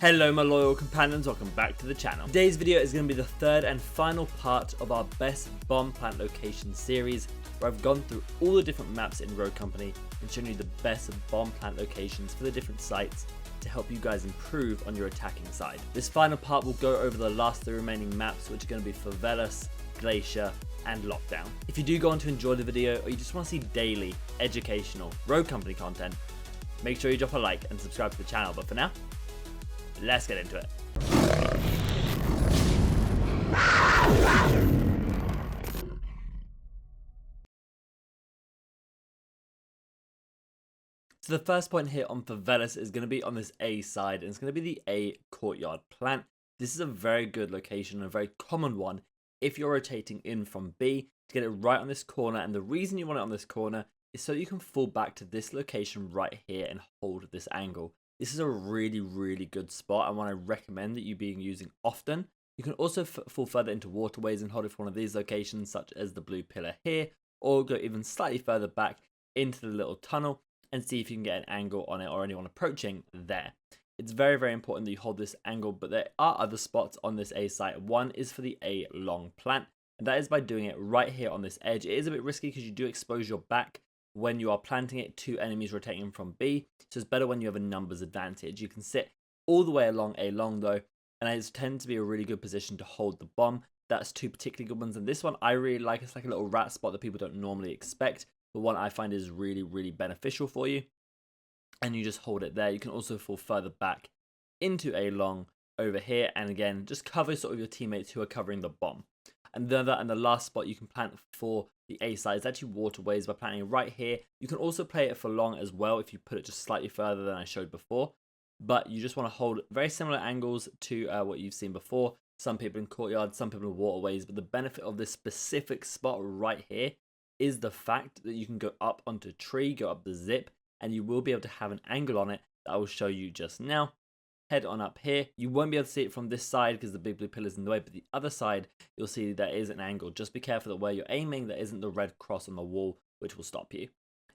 Hello my loyal companions, welcome back to the channel. Today's video is going to be the third and final part of our best bomb plant location series, where I've gone through all the different maps in Rogue Company and shown you the best bomb plant locations for the different sites to help you guys improve on your attacking side. This final part will go over the last three remaining maps, which are going to be Favelas, Glacier and Lockdown. If you do go on to enjoy the video, or you just want to see daily educational Rogue Company content, make sure you drop a like and subscribe to the channel. But for now, let's get into it. So the first point here on Favelas is going to be on this A side, and it's going to be the A courtyard plant. This is a very good location, a very common one if you're rotating in from B to get it right on this corner. And the reason you want it on this corner is so you can fall back to this location right here and hold this angle. This is a really good spot and one I recommend that you be using often. You can also fall further into waterways and hold it for one of these locations, such as the blue pillar here, or go even slightly further back into the little tunnel and see if you can get an angle on it or anyone approaching there. It's very important that you hold this angle, but there are other spots on this A site. One is for the A long plant, and that is by doing it right here on this edge. It is a bit risky because you do expose your back when you are planting it to enemies rotating from B, so it's better when you have a numbers advantage. You can sit all the way along A long though, and it tends to be a really good position to hold the bomb. That's two particularly good ones, and this one I really like. It's like a little rat spot that people don't normally expect, but one I find is really beneficial for you. And you just hold it there. You can also fall further back into A long over here, and again just cover sort of your teammates who are covering the bomb. And then the last spot you can plant for the A side is actually waterways by planting right here. You can also play it for long as well if you put it just slightly further than I showed before, but you just want to hold very similar angles to what you've seen before. Some people in courtyard, some people in waterways, but the benefit of this specific spot right here is the fact that you can go up onto a tree, go up the zip, and you will be able to have an angle on it that I will show you just now. Head on up here. You won't be able to see it from this side because the big blue pillar is in the way, but the other side you'll see there is an angle. Just be careful that where you're aiming there isn't the red cross on the wall, which will stop you.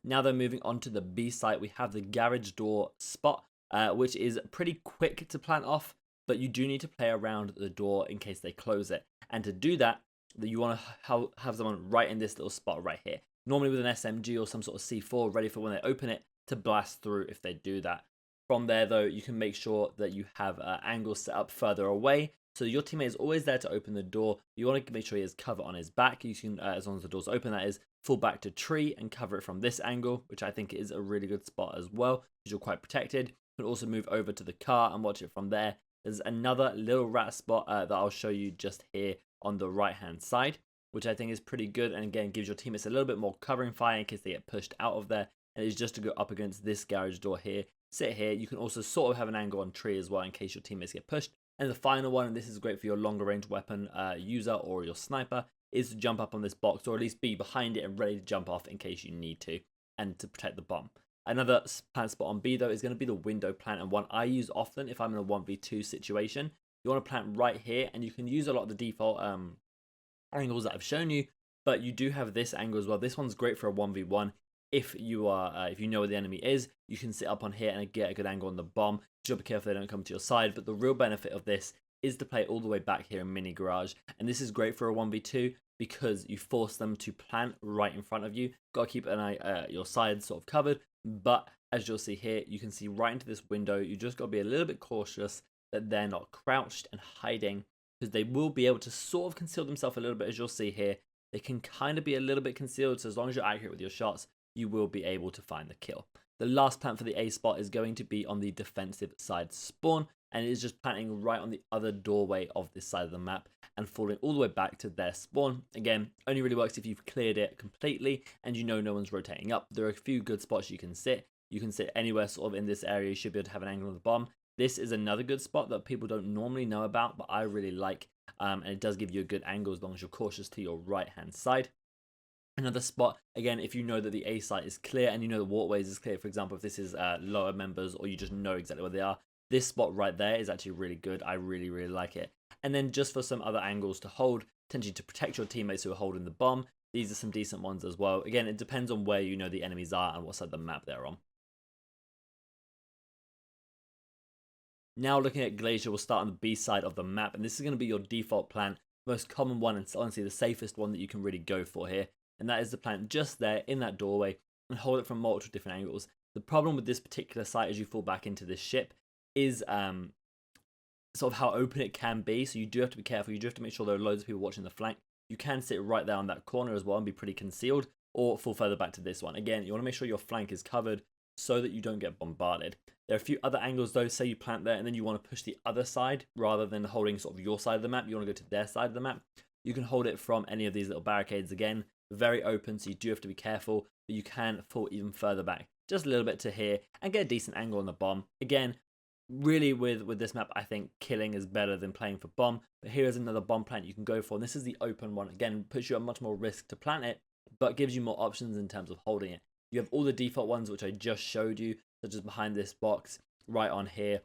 Now then, moving on to the B site, we have the garage door spot, which is pretty quick to plant off, but you do need to play around the door in case they close it. And to do that, you want to have someone right in this little spot right here, normally with an SMG or some sort of C4 ready for when they open it to blast through if they do that. From there though, you can make sure that you have angles set up further away, so your teammate is always there to open the door. You want to make sure he has cover on his back. You can, as long as the door's open, that is, fall back to tree and cover it from this angle, which I think is a really good spot as well, because you're quite protected. You can also move over to the car and watch it from there. There's another little rat spot that I'll show you just here on the right hand side, which I think is pretty good, and again gives your teammates a little bit more covering fire in case they get pushed out of there. And it's just to go up against this garage door here. Sit here. You can also sort of have an angle on tree as well in case your teammates get pushed. And the final one, and this is great for your longer range weapon user or your sniper, is to jump up on this box, or at least be behind it and ready to jump off in case you need to, and to protect the bomb. Another plant spot on B though is going to be the window plant, and one I use often if I'm in a 1v2 situation. You want to plant right here, and you can use a lot of the default angles that I've shown you, but you do have this angle as well. This one's great for a 1v1. If you are, if you know where the enemy is, you can sit up on here and get a good angle on the bomb. Just be careful they don't come to your side. But the real benefit of this is to play all the way back here in mini garage, and this is great for a 1v2 because you force them to plant right in front of you. Got to keep an eye, your sides sort of covered, but as you'll see here, you can see right into this window. You just got to be a little bit cautious that they're not crouched and hiding, because they will be able to sort of conceal themselves a little bit. As you'll see here, they can kind of be a little bit concealed, so as long as you're accurate with your shots, you will be able to find the kill. The last plant for the A spot is going to be on the defensive side spawn, and it is just planting right on the other doorway of this side of the map and falling all the way back to their spawn. Again, only really works if you've cleared it completely and you know no one's rotating up. There are a few good spots you can sit. You can sit anywhere sort of in this area. You should be able to have an angle on the bomb. This is another good spot that people don't normally know about, but I really like, and it does give you a good angle as long as you're cautious to your right hand side. Another spot, again, if you know that the A site is clear and you know the waterways is clear, for example, if this is lower members or you just know exactly where they are, this spot right there is actually really good. I really like it. And then just for some other angles to hold, potentially to protect your teammates who are holding the bomb, these are some decent ones as well. Again, it depends on where you know the enemies are and what side of the map they're on. Now looking at Glacier, we'll start on the B side of the map, and this is going to be your default plant, most common one, and it's honestly the safest one that you can really go for here. And that is the plant just there in that doorway, and hold it from multiple different angles. The problem with this particular site as you fall back into this ship is sort of how open it can be, so you do have to be careful. You do have to make sure there are loads of people watching the flank. You can sit right there on that corner as well and be pretty concealed, or fall further back to this one. Again, you want to make sure your flank is covered so that you don't get bombarded. There are a few other angles though. Say you plant there and then you want to push the other side rather than holding sort of your side of the map. You want to go to their side of the map. You can hold it from any of these little barricades. Again, very open, so you do have to be careful, but you can fall even further back, just a little bit to here, and get a decent angle on the bomb. Again, really with this map, I think killing is better than playing for bomb, but here is another bomb plant you can go for, and this is the open one. Again, puts you at much more risk to plant it, but gives you more options in terms of holding it. You have all the default ones which I just showed you, such as behind this box, right on here,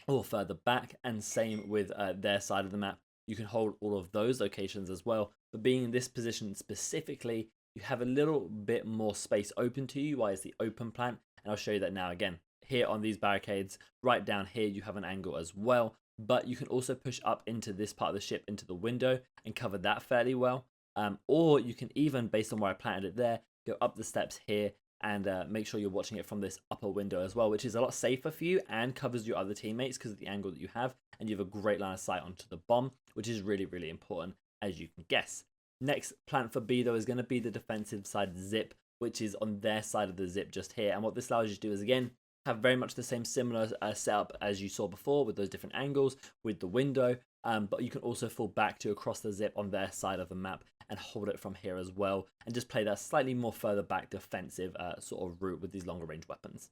or further back, and same with their side of the map. You can hold all of those locations as well, but being in this position specifically, you have a little bit more space open to you. Why is the open plant? And I'll show you that now. Again, here on these barricades, right down here, you have an angle as well, but you can also push up into this part of the ship, into the window, and cover that fairly well. Or you can even, based on where I planted it there, go up the steps here and make sure you're watching it from this upper window as well, which is a lot safer for you and covers your other teammates because of the angle that you have, and you have a great line of sight onto the bomb, which is really, really important, as you can guess. Next plant for B though is going to be the defensive side zip, which is on their side of the zip just here. And what this allows you to do is, again, have very much the same similar setup as you saw before with those different angles with the window, but you can also fall back to across the zip on their side of the map and hold it from here as well, and just play that slightly more further back defensive sort of route with these longer range weapons.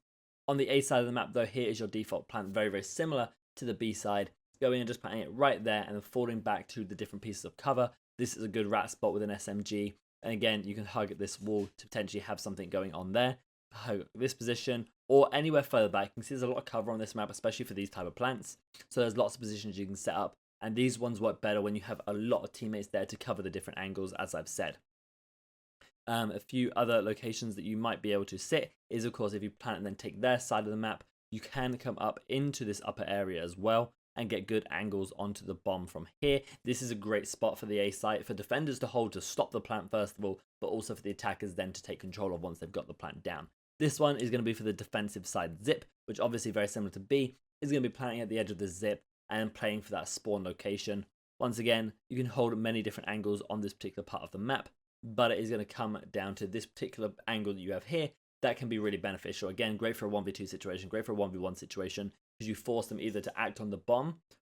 On the A side of the map though, here is your default plant, very, very similar to the B side. Going and just planting it right there and then falling back to the different pieces of cover. This is a good rat spot with an SMG, and again, you can hug at this wall to potentially have something going on there. Hug this position, or anywhere further back. You can see there's a lot of cover on this map, especially for these type of plants, so there's lots of positions you can set up, and these ones work better when you have a lot of teammates there to cover the different angles, as I've said. A few other locations that you might be able to sit is, of course, if you plant and then take their side of the map, you can come up into this upper area as well and get good angles onto the bomb from here. This is a great spot for the A site, for defenders to hold to stop the plant first of all, but also for the attackers then to take control of once they've got the plant down. This one is going to be for the defensive side zip, which obviously very similar to B, is going to be planting at the edge of the zip and playing for that spawn location. Once again, you can hold many different angles on this particular part of the map, but it is going to come down to this particular angle that you have here. That can be really beneficial. Again, great for a 1v2 situation, great for a 1v1 situation, because you force them either to act on the bomb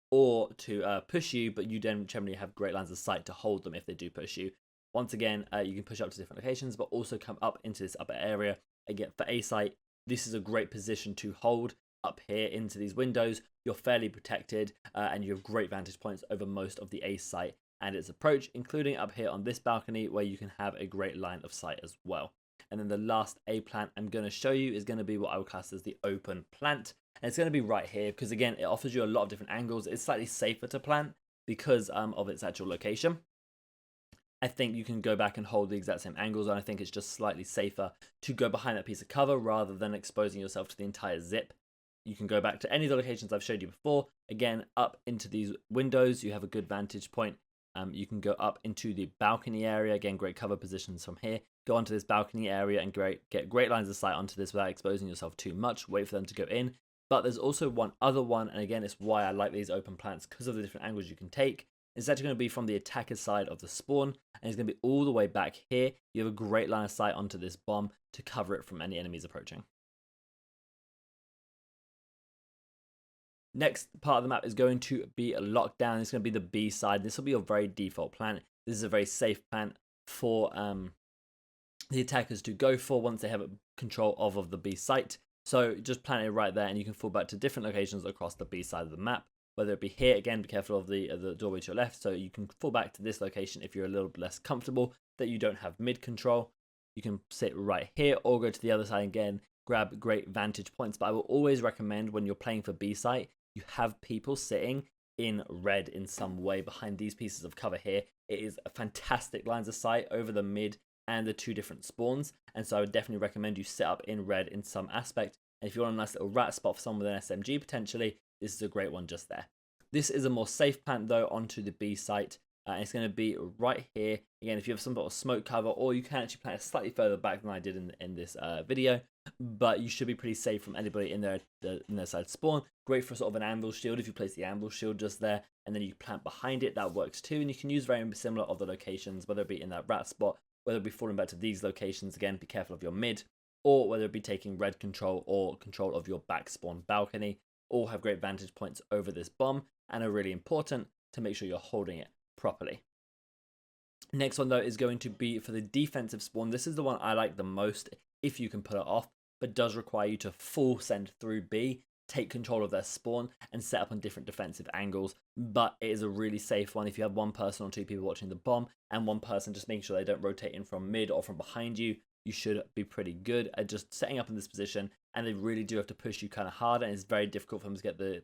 or to push you, but you don't generally have great lines of sight to hold them if they do push you. Once again, you can push up to different locations, but also come up into this upper area. Again, for A site, this is a great position to hold up here into these windows. You're fairly protected, and you have great vantage points over most of the A site and its approach, including up here on this balcony where you can have a great line of sight as well. And then the last A plant I'm going to show you is going to be what I would class as the open plant. And it's going to be right here because, again, it offers you a lot of different angles. It's slightly safer to plant because of its actual location. I think you can go back and hold the exact same angles, and I think it's just slightly safer to go behind that piece of cover rather than exposing yourself to the entire zip. You can go back to any of the locations I've showed you before. Again, up into these windows, you have a good vantage point. You can go up into the balcony area. Again, great cover positions from here. Go onto this balcony area and get great lines of sight onto this without exposing yourself too much. Wait for them to go in. But there's also one other one, and again, it's why I like these open plants, because of the different angles you can take. It's actually going to be from the attacker side of the spawn, and it's going to be all the way back here. You have a great line of sight onto this bomb to cover it from any enemies approaching. Next part of the map is going to be a lockdown. It's going to be the B side. This will be your very default plant. This is a very safe plant for the attackers to go for once they have control of the B site. So just plant it right there, and you can fall back to different locations across the B side of the map. Whether it be here, again, be careful of the doorway to your left, so you can fall back to this location if you're a little bit less comfortable that you don't have mid control. You can sit right here or go to the other side again, grab great vantage points. But I will always recommend when you're playing for B site, you have people sitting in red in some way behind these pieces of cover here. It is a fantastic lines of sight over the mid and the two different spawns, and so I would definitely recommend you set up in red in some aspect. And if you want a nice little rat spot for someone with an SMG potentially, this is a great one just there. This is a more safe plant though onto the B site. It's going to be right here. Again, if you have some sort of smoke cover, or you can actually plant it slightly further back than I did in this video, but you should be pretty safe from anybody in their side spawn. Great for sort of an anvil shield if you place the anvil shield just there, and then you plant behind it, that works too. And you can use very similar of the locations, whether it be in that rat spot, whether it be falling back to these locations. Again, be careful of your mid, or whether it be taking red control or control of your back spawn balcony. All have great vantage points over this bomb and are really important to make sure you're holding it properly. Next one though is going to be for the defensive spawn. This is the one I like the most if you can pull it off, but does require you to full send through B, take control of their spawn and set up on different defensive angles. But it is a really safe one if you have one person or two people watching the bomb, and one person just making sure they don't rotate in from mid or from behind you. You should be pretty good at just setting up in this position, and they really do have to push you kind of hard, and it's very difficult for them to get the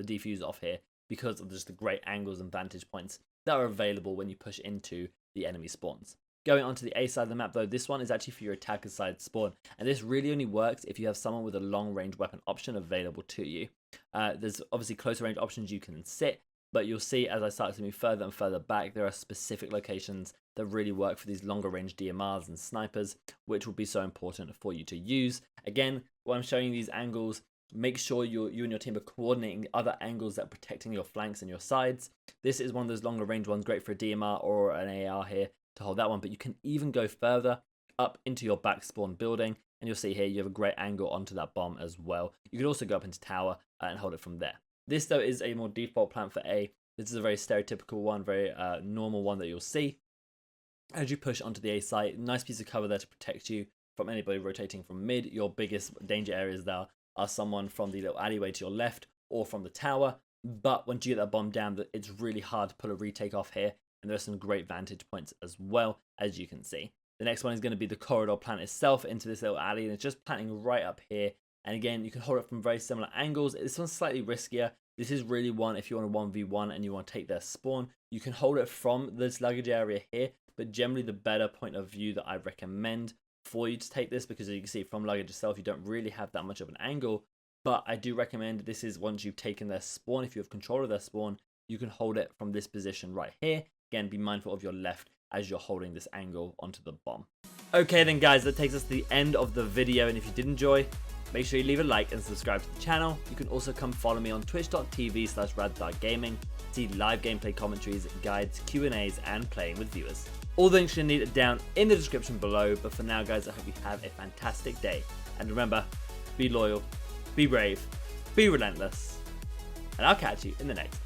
defuse off here because of just the great angles and vantage points that are available when you push into the enemy spawns. Going on to the A side of the map though, this one is actually for your attacker side spawn, and this really only works if you have someone with a long range weapon option available to you. There's obviously closer range options you can sit, but you'll see as I start to move further and further back, there are specific locations that really work for these longer range DMRs and snipers, which will be so important for you to use. Again, when I'm showing these angles, make sure you and your team are coordinating other angles that are protecting your flanks and your sides. This is one of those longer range ones, great for a DMR or an AR here to hold that one, but you can even go further up into your back spawn building, and you'll see here you have a great angle onto that bomb as well. You could also go up into tower and hold it from there. This though is a more default plant for A. This is a very stereotypical one, very normal one that you'll see. As you push onto the A site, nice piece of cover there to protect you from anybody rotating from mid. Your biggest danger areas there are someone from the little alleyway to your left or from the tower. But once you get that bomb down, it's really hard to pull a retake off here, and there are some great vantage points as well, as you can see. The next one is going to be the corridor plant itself into this little alley, and it's just planting right up here. And again, you can hold it from very similar angles. This one's slightly riskier. This is really one if you want to 1v1 and you want to take their spawn. You can hold it from this luggage area here, but generally the better point of view that I recommend for you to take this, because as you can see from luggage itself, you don't really have that much of an angle. But I do recommend this is once you've taken their spawn, if you have control of their spawn, you can hold it from this position right here. Again, be mindful of your left as you're holding this angle onto the bomb. Okay then guys, that takes us to the end of the video, and if you did enjoy, make sure you leave a like and subscribe to the channel. You can also come follow me on twitch.tv/RADTHARGAMING, see live gameplay commentaries, guides, Q&As, and playing with viewers. All the links you need are down in the description below, but for now guys, I hope you have a fantastic day. And remember, be loyal, be brave, be relentless, and I'll catch you in the next